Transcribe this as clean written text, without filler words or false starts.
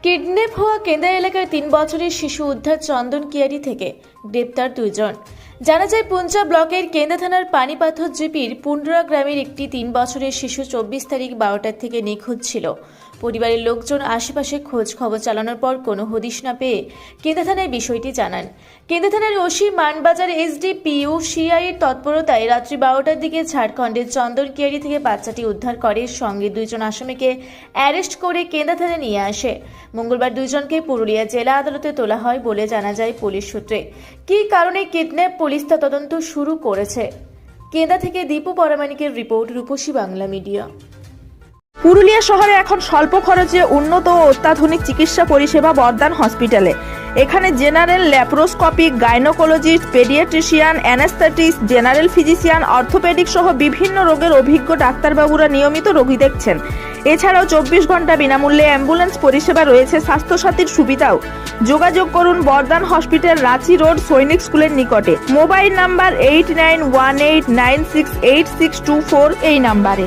Kidnap হওয়া কেন্দা এলাকার 3 বছরের শিশু উদ্ধার চন্দন কিয়ারি থেকে গ্রেপ্তার 2 জন। জানা যায় পুঞ্চা ব্লকের কেন্দা থানার পানিপাথর জিপির পুন্ডরা গ্রামের একটি 3 বছরের শিশু 24 তারিখ 12টার থেকে নিখোঁজ ছিল। পরিবারের লোকজন আশেপাশে খোঁজ খবর চালানোর পর কোনো হদিশ না পেয়ে কেন্দা থানায় বিষয়টি জানান। কেন্দা থানার ওসি মানবাজার এসডিপিও সিআই এর তৎপরতায় রাত্রি 12টার দিকে ঝাড়খণ্ডের চন্দন কিয়ারি থেকে বাচ্চাটি উদ্ধার করে, সঙ্গে 2 জন আসামিকে অ্যারেস্ট করে কেন্দা থানায় নিয়ে আসে। মঙ্গলবার 2 জনকে পুরুলিয়া জেলা আদালতে তোলা হয় বলে জানা যায় পুলিশ সূত্রে। কী কারণে কিডন্যাপ, পুলিশ তা তদন্ত শুরু করেছে। কেন্দা থেকে দীপু পরামানিকের রিপোর্ট, রূপসী বাংলা মিডিয়া। পুরুলিয়া শহরে এখন স্বল্প খরচে উন্নত ও অত্যাধুনিক চিকিৎসা পরিষেবা বর্দান হসপিটালে। এখানে general, laparoscopic, gynaecologist, paediatrician, anaesthetist, general physician, orthopaedic সহ বিভিন্ন রোগের অভিজ্ঞ ডাক্তারবাবুরা নিয়মিত রোগী দেখছেন। এছাড়াও 24 ঘন্টা বিনামূল্যে অ্যাম্বুলেন্স পরিষেবা রয়েছে, স্বাস্থ্যসাথীর সুবিধাও। যোগাযোগ করুন বর্দান হসপিটাল, রাঁচি রোড, সৈনিক স্কুলের নিকটে। মোবাইল নাম্বার 8918968624 এই নাম্বারে।